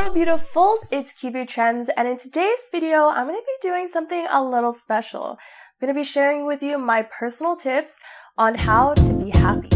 Hello beautifuls, it's Kibu Trends, and in today's video I'm going to be doing something a little special. I'm going to be sharing with you my personal tips on how to be happy.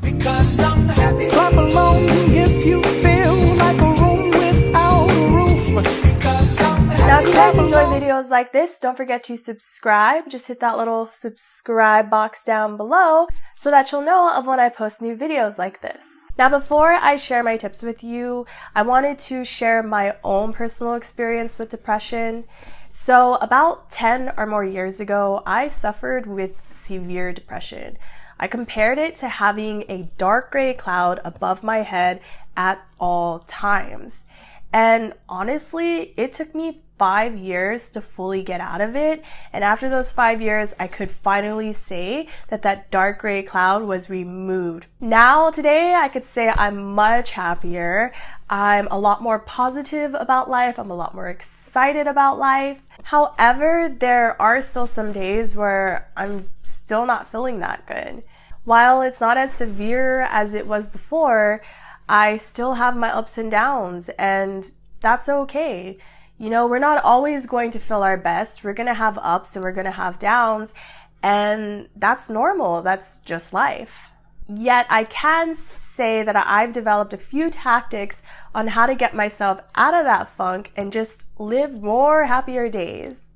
Because I'm happy. Clap along if you feel like a room without a roof. Because I'm happy. Now if you guys enjoy videos like this, don't forget to subscribe. Just hit that little subscribe box down below so that you'll know of when I post new videos like this. Now before I share my tips with you, I wanted to share my own personal experience with depression. So about 10 or more years ago, I suffered with severe depression. I compared it to having a dark gray cloud above my head at all times. And honestly, it took me 5 years to fully get out of it. And after those 5 years, I could finally say that that dark gray cloud was removed. Now, today, I could say I'm much happier. I'm a lot more positive about life. I'm a lot more excited about life. However, there are still some days where I'm still not feeling that good. While it's not as severe as it was before, I still have my ups and downs, and that's okay. You know, we're not always going to feel our best. We're going to have ups and we're going to have downs, and that's normal. That's just life. Yet I can say that I've developed a few tactics on how to get myself out of that funk and just live more happier days.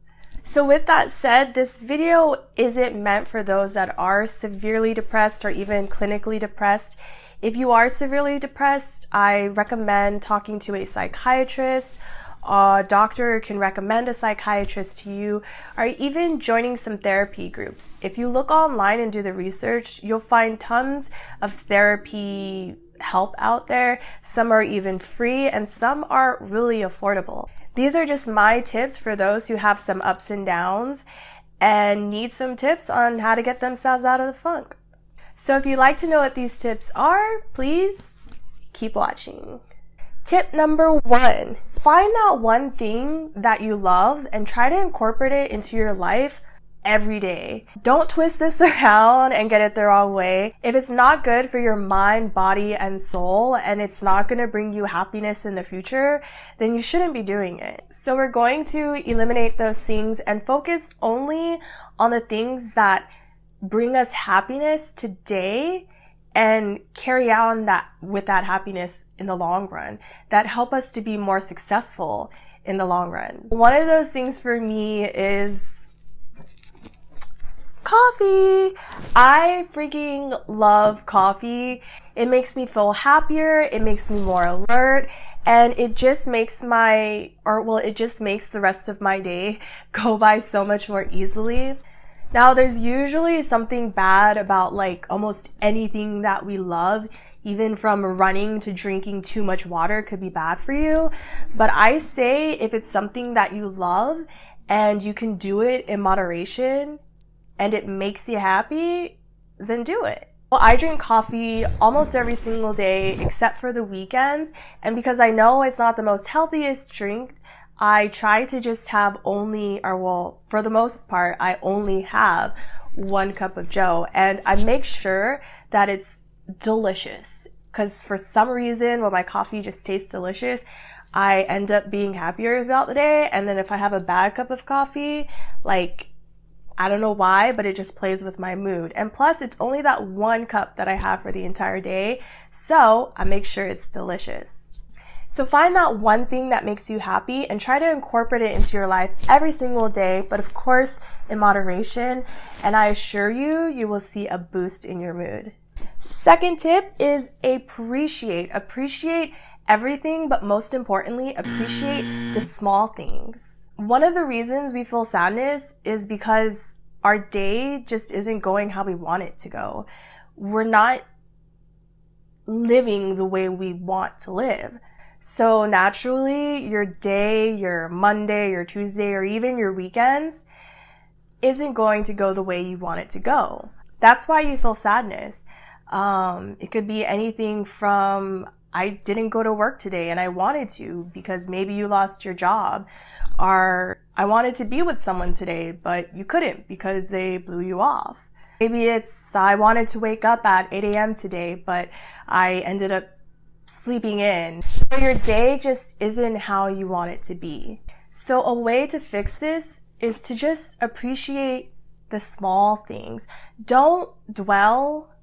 So with that said, this video isn't meant for those that are severely depressed or even clinically depressed. If you are severely depressed, I recommend talking to a psychiatrist. A doctor can recommend a psychiatrist to you, or even joining some therapy groups. If you look online and do the research, you'll find tons of therapy help out there. Some are even free and some are really affordable. These are just my tips for those who have some ups and downs and need some tips on how to get themselves out of the funk. So if you'd like to know what these tips are, please keep watching. Tip number 1, find that one thing that you love and try to incorporate it into your life every day. Don't twist this around and get it the wrong way. If it's not good for your mind, body, and soul, and it's not going to bring you happiness in the future, then you shouldn't be doing it. So we're going to eliminate those things and focus only on the things that bring us happiness today and carry on with that happiness in the long run, that help us to be more successful in the long run. One of those things for me is coffee. I freaking love coffee. It makes me feel happier, it makes me more alert, and it just makes it just makes the rest of my day go by so much more easily. Now, there's usually something bad about like almost anything that we love, even from running to drinking too much water could be bad for you. But I say if it's something that you love and you can do it in moderation and it makes you happy, then do it. Well, I drink coffee almost every single day except for the weekends. And because I know it's not the most healthiest drink, I try to just have for the most part, I only have 1 cup of joe, and I make sure that it's delicious. Because for some reason, when my coffee just tastes delicious, I end up being happier throughout the day. And then if I have a bad cup of coffee, I don't know why, but it just plays with my mood. And plus, it's only that 1 cup that I have for the entire day, so I make sure it's delicious. So find that one thing that makes you happy and try to incorporate it into your life every single day, but of course in moderation, and I assure you, you will see a boost in your mood. Second tip is appreciate. Appreciate everything, but most importantly, appreciate the small things. One of the reasons we feel sadness is because our day just isn't going how we want it to go. We're not living the way we want to live. So naturally, your day, your Monday, your Tuesday, or even your weekends isn't going to go the way you want it to go. That's why you feel sadness. It could be anything from, I didn't go to work today and I wanted to because maybe you lost your job, or I wanted to be with someone today, but you couldn't because they blew you off. Maybe it's, I wanted to wake up at 8 a.m. today, but I ended up sleeping in. So your day just isn't how you want it to be. So a way to fix this is to just appreciate the small things. Don't dwell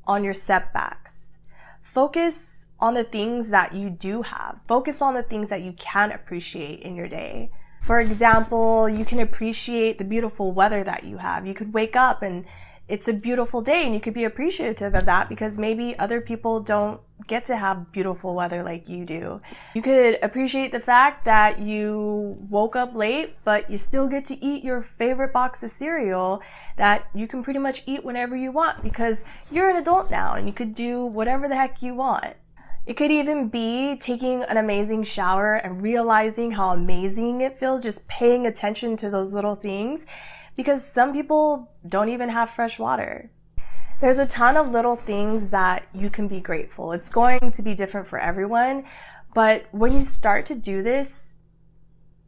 on your setbacks. Focus on the things that you do have. Focus on the things that you can appreciate in your day. For example, you can appreciate the beautiful weather that you have. You could wake up and it's a beautiful day and you could be appreciative of that because maybe other people don't get to have beautiful weather like you do. You could appreciate the fact that you woke up late, but you still get to eat your favorite box of cereal that you can pretty much eat whenever you want because you're an adult now and you could do whatever the heck you want. It could even be taking an amazing shower and realizing how amazing it feels, just paying attention to those little things, because some people don't even have fresh water. There's a ton of little things that you can be grateful. It's going to be different for everyone, but when you start to do this,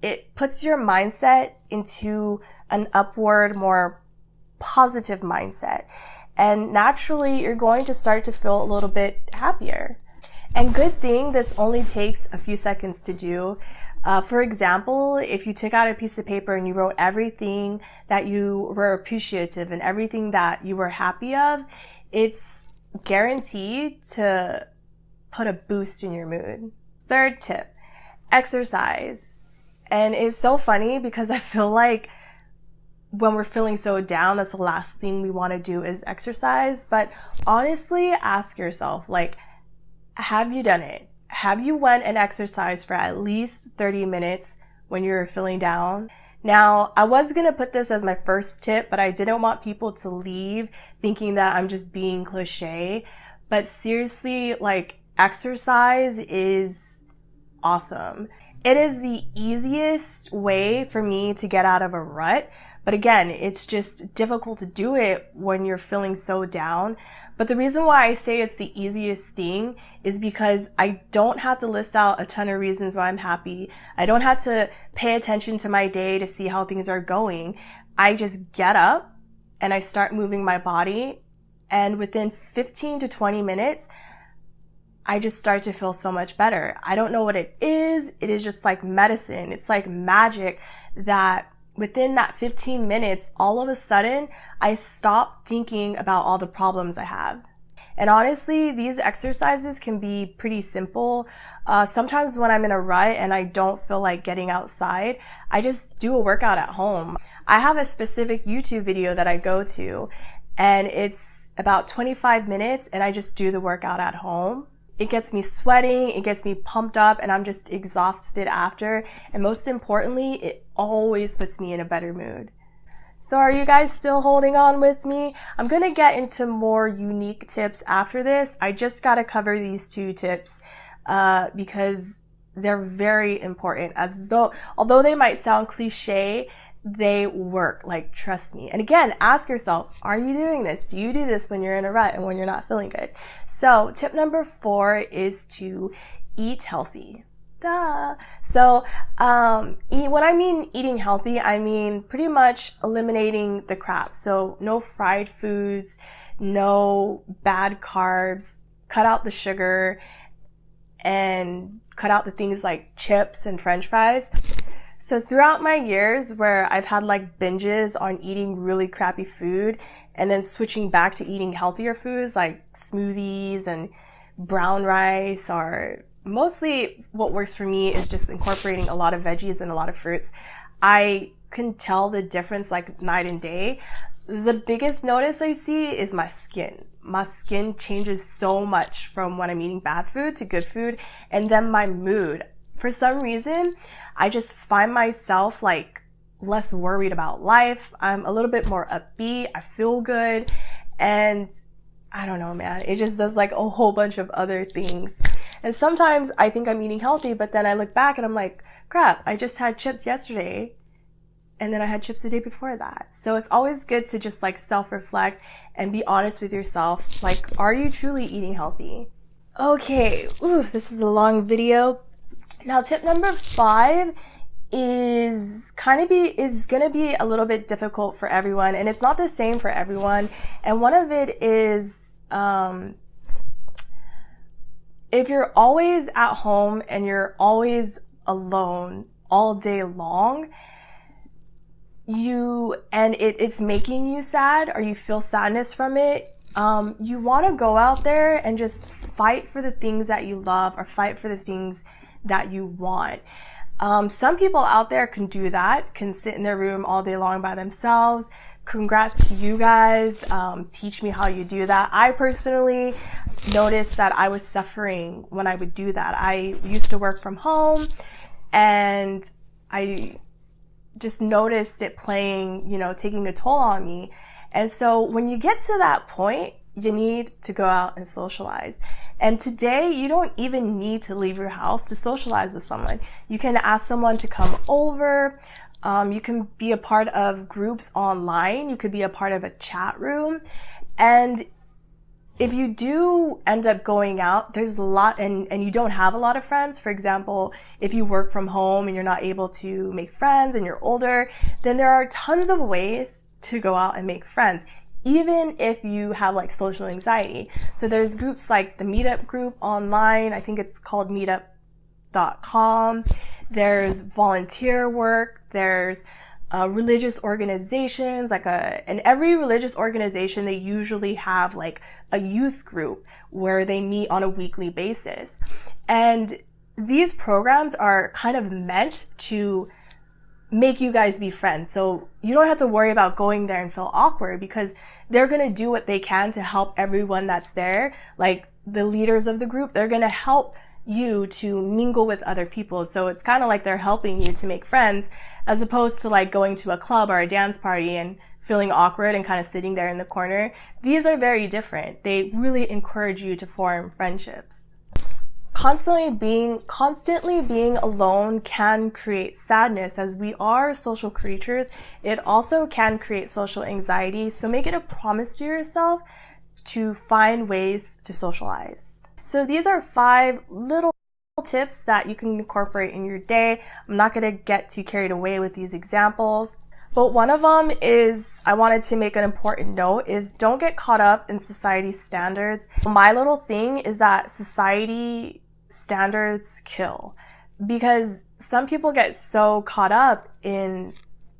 it puts your mindset into an upward, more positive mindset. And naturally, you're going to start to feel a little bit happier. And good thing, this only takes a few seconds to do. For example, if you took out a piece of paper and you wrote everything that you were appreciative and everything that you were happy of, it's guaranteed to put a boost in your mood. Third tip, exercise. And it's so funny because I feel like when we're feeling so down, that's the last thing we want to do is exercise. But honestly, ask yourself, like, have you done it? Have you went and exercised for at least 30 minutes when you're feeling down? Now, I was going to put this as my first tip, but I didn't want people to leave thinking that I'm just being cliche. But seriously, like, exercise is awesome. It is the easiest way for me to get out of a rut. But again, it's just difficult to do it when you're feeling so down. But the reason why I say it's the easiest thing is because I don't have to list out a ton of reasons why I'm happy. I don't have to pay attention to my day to see how things are going. I just get up and I start moving my body. And within 15 to 20 minutes, I just start to feel so much better. I don't know what it is. It is just like medicine. It's like magic that within that 15 minutes, all of a sudden, I stop thinking about all the problems I have. And honestly, these exercises can be pretty simple. Sometimes when I'm in a rut and I don't feel like getting outside, I just do a workout at home. I have a specific YouTube video that I go to, and it's about 25 minutes, and I just do the workout at home. It gets me sweating, it gets me pumped up, and I'm just exhausted after. And most importantly, it always puts me in a better mood. So are you guys still holding on with me? I'm going to get into more unique tips after this. I just got to cover these two tips because they're very important. Although they might sound cliche, they work, like, trust me. And again, ask yourself, are you doing this? Do you do this when you're in a rut and when you're not feeling good? So tip number 4 is to eat healthy. Duh. So, when I mean eating healthy, I mean pretty much eliminating the crap. So no fried foods, no bad carbs, cut out the sugar, and cut out the things like chips and French fries. So throughout my years where I've had like binges on eating really crappy food and then switching back to eating healthier foods like smoothies and brown rice, or mostly what works for me is just incorporating a lot of veggies and a lot of fruits, I can tell the difference like night and day. The biggest notice I see is my skin. My skin changes so much from when I'm eating bad food to good food, and then my mood. For some reason, I just find myself like less worried about life. I'm a little bit more upbeat. I feel good. And I don't know, man. It just does like a whole bunch of other things. And sometimes I think I'm eating healthy, but then I look back and I'm like, crap, I just had chips yesterday. And then I had chips the day before that. So it's always good to just like self-reflect and be honest with yourself. Like, are you truly eating healthy? Okay. Ooh, this is a long video. Now, tip number 5 is gonna be a little bit difficult for everyone, and it's not the same for everyone. And one of it is if you're always at home and you're always alone all day long, it's making you sad, or you feel sadness from it, you want to go out there and just fight for the things that you love, or fight for the things that you want. Some people out there can do that, can sit in their room all day long by themselves. Congrats to you guys. Teach me how you do that. I personally noticed that I was suffering when I would do that. I used to work from home, and I just noticed it playing, taking a toll on me. And so when you get to that point, you need to go out and socialize. And today, you don't even need to leave your house to socialize with someone. You can ask someone to come over. You can be a part of groups online. You could be a part of a chat room. And if you do end up going out, there's a lot, and you don't have a lot of friends. For example, if you work from home and you're not able to make friends and you're older, then there are tons of ways to go out and make friends, even if you have like social anxiety. So there's groups like the Meetup group online. I think it's called meetup.com. There's volunteer work. There's religious organizations, and every religious organization, they usually have like a youth group where they meet on a weekly basis. And these programs are kind of meant to make you guys be friends. So you don't have to worry about going there and feel awkward, because they're going to do what they can to help everyone that's there. Like the leaders of the group, they're going to help you to mingle with other people. So it's kind of like they're helping you to make friends, as opposed to like going to a club or a dance party and feeling awkward and kind of sitting there in the corner. These are very different. They really encourage you to form friendships. Constantly being alone can create sadness, as we are social creatures. It also can create social anxiety. So make it a promise to yourself to find ways to socialize. So these are 5 little tips that you can incorporate in your day. I'm not going to get too carried away with these examples, but one of them is, I wanted to make an important note, is don't get caught up in society standards. My little thing is that society standards kill, because some people get so caught up in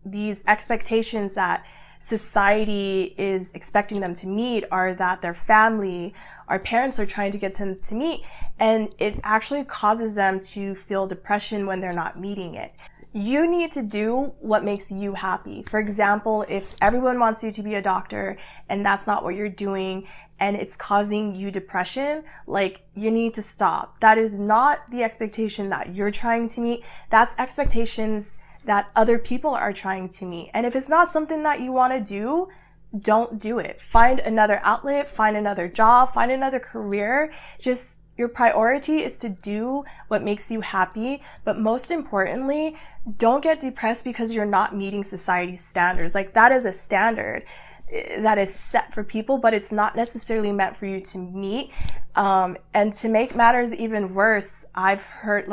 these expectations that society is expecting them to meet, or that their family or parents are trying to get them to meet, and it actually causes them to feel depression when they're not meeting it. You need to do what makes you happy. For example, if everyone wants you to be a doctor and that's not what you're doing and it's causing you depression, like, you need to stop. That is not the expectation that you're trying to meet. That's expectations that other people are trying to meet. And if it's not something that you want to do, don't do it. Find another outlet, find another job, find another career. Just, your priority is to do what makes you happy. But most importantly, don't get depressed because you're not meeting society's standards. Like, that is a standard that is set for people, but it's not necessarily meant for you to meet. And to make matters even worse, I've heard,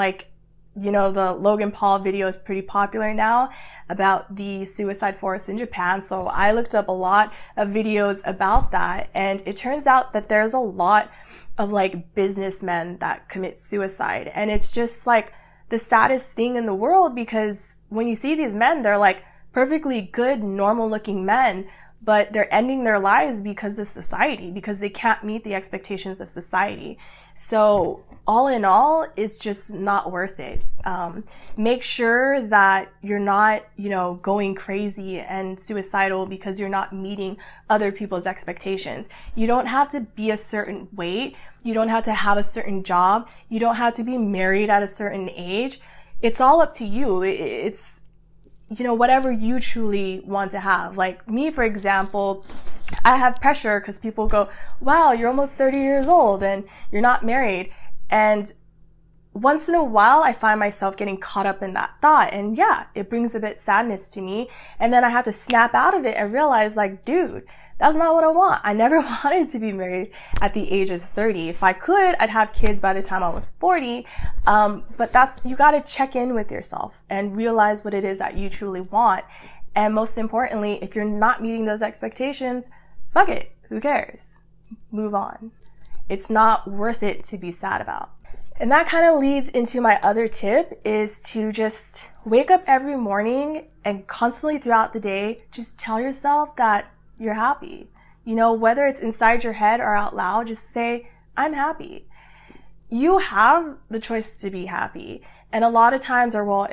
the Logan Paul video is pretty popular now about the suicide forest in Japan. So I looked up a lot of videos about that, and it turns out that there's a lot of businessmen that commit suicide. And it's just the saddest thing in the world, because when you see these men, they're perfectly good, normal looking men, but they're ending their lives because of society, because they can't meet the expectations of society. So all in all, it's just not worth it. Make sure that you're not, going crazy and suicidal because you're not meeting other people's expectations. You don't have to be a certain weight. You don't have to have a certain job. You don't have to be married at a certain age. It's all up to you. It's whatever you truly want to have. Like me, for example, I have pressure because people go, wow, you're almost 30 years old and you're not married. And once in a while, I find myself getting caught up in that thought. And yeah, it brings a bit sadness to me. And then I have to snap out of it and realize, dude, that's not what I want. I never wanted to be married at the age of 30. If I could, I'd have kids by the time I was 40. But you gotta check in with yourself and realize what it is that you truly want. And most importantly, if you're not meeting those expectations, fuck it. Who cares? Move on. It's not worth it to be sad about. And that kind of leads into my other tip, is to just wake up every morning and constantly throughout the day, just tell yourself that you're happy. You know, whether it's inside your head or out loud, just say, I'm happy. You have the choice to be happy. And a lot of times, or well,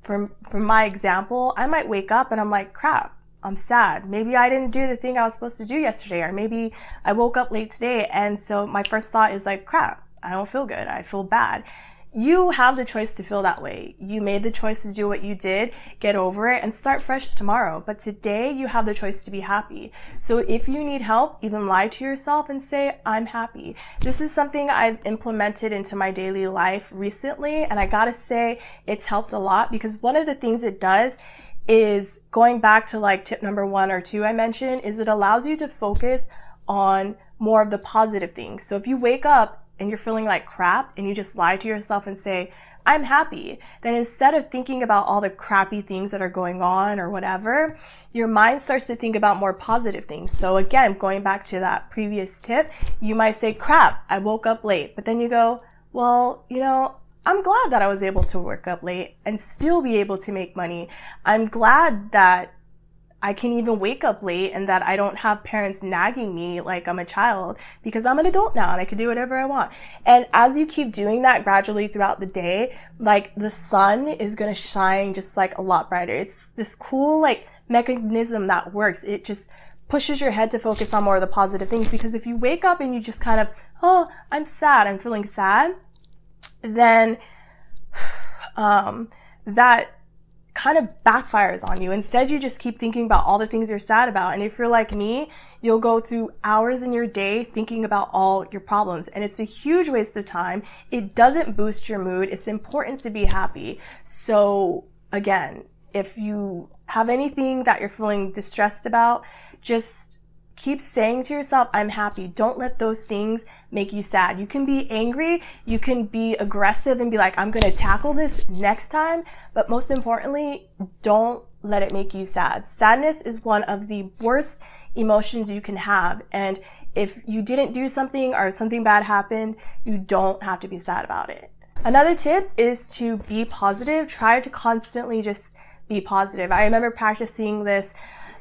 from my example, I might wake up and I'm like, crap, I'm sad. Maybe I didn't do the thing I was supposed to do yesterday, or maybe I woke up late today. And so my first thought is like, crap, I don't feel good. I feel bad. You have the choice to feel that way. You made the choice to do what you did, get over it, and start fresh tomorrow. But today, you have the choice to be happy. So if you need help, even lie to yourself and say, I'm happy. This is something I've implemented into my daily life recently, and I gotta say, it's helped a lot, because one of the things it does is, going back to like tip number 1 or 2 I mentioned, is it allows you to focus on more of the positive things. So if you wake up and you're feeling like crap and you just lie to yourself and say, I'm happy, then instead of thinking about all the crappy things that are going on or whatever, your mind starts to think about more positive things. So again, going back to that previous tip, you might say, crap, I woke up late. But then you go, well, you know, I'm glad that I was able to wake up late and still be able to make money. I'm glad that I can even wake up late and that I don't have parents nagging me like I'm a child, because I'm an adult now and I can do whatever I want. And as you keep doing that gradually throughout the day, like the sun is going to shine just like a lot brighter. It's this cool like mechanism that works. It just pushes your head to focus on more of the positive things, because if you wake up and you just kind of, oh, I'm sad, I'm feeling sad, then that kind of backfires on you. Instead, you just keep thinking about all the things you're sad about. And if you're like me, you'll go through hours in your day thinking about all your problems. And it's a huge waste of time. It doesn't boost your mood. It's important to be happy. So again, if you have anything that you're feeling distressed about, just keep saying to yourself, I'm happy. Don't let those things make you sad. You can be angry, you can be aggressive and be like, I'm going to tackle this next time. But most importantly, don't let it make you sad. Sadness is one of the worst emotions you can have. And if you didn't do something or something bad happened, you don't have to be sad about it. Another tip is to be positive. Try to constantly just be positive. I remember practicing this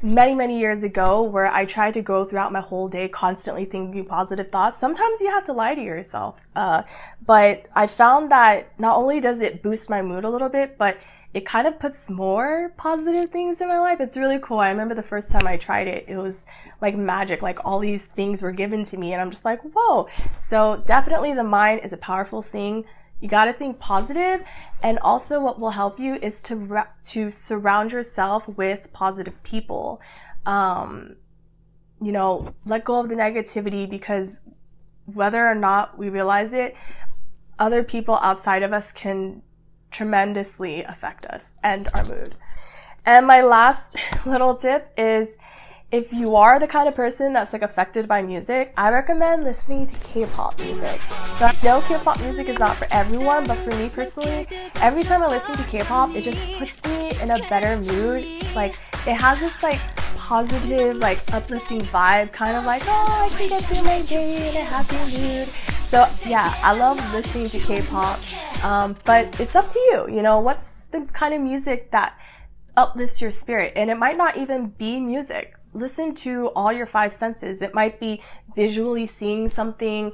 many years ago, where I tried to go throughout my whole day constantly thinking positive thoughts. Sometimes you have to lie to yourself. But I found that not only does it boost my mood a little bit, but it kind of puts more positive things in my life. It's really cool. I remember the first time I tried it, it was like magic. Like all these things were given to me and I'm just like, whoa. So definitely the mind is a powerful thing. You got to think positive. And also what will help you is to surround yourself with positive people. You know, let go of the negativity, because whether or not we realize it, other people outside of us can tremendously affect us and our mood. And my last little tip is, if you are the kind of person that's like affected by music, I recommend listening to K-pop music. Now, I know K-pop music is not for everyone, but for me personally, every time I listen to K-pop, it just puts me in a better mood. Like, it has this like positive, like uplifting vibe, kind of like, oh, I can get through my day in a happy mood. So yeah, I love listening to K-pop, but it's up to you. You know, what's the kind of music that uplifts your spirit? And it might not even be music. Listen to all your 5 senses. It might be visually seeing something.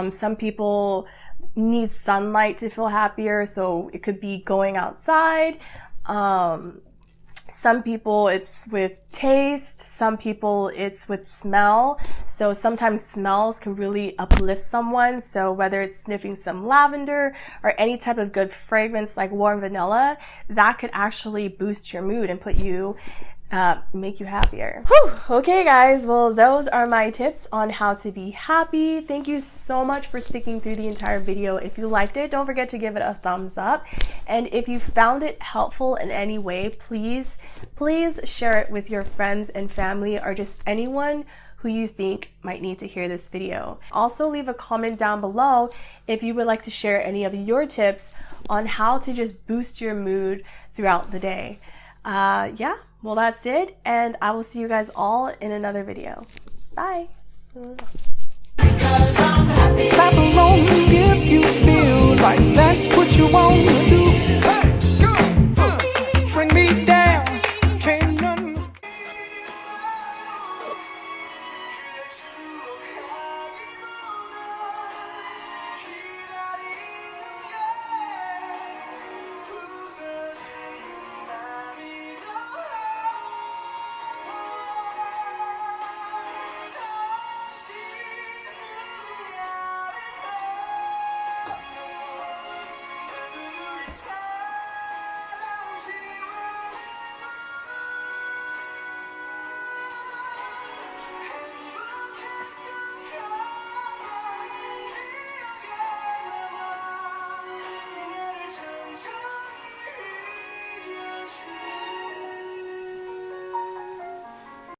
Some people need sunlight to feel happier, so it could be going outside. Some people it's with taste. Some people it's with smell. So sometimes smells can really uplift someone. So whether it's sniffing some lavender or any type of good fragrance like warm vanilla, that could actually boost your mood and put you make you happier. Whew. Okay guys, well those are my tips on how to be happy. Thank you so much for sticking through the entire video. If you liked it, don't forget to give it a thumbs up. And if you found it helpful in any way, please share it with your friends and family, or just anyone who you think might need to hear this video. Also leave a comment down below if you would like to share any of your tips on how to just boost your mood throughout the day. Yeah. Well, that's it, and I will see you guys all in another video. Bye. Because I'm Clap along if you feel like that's what you want to do. Bring me down.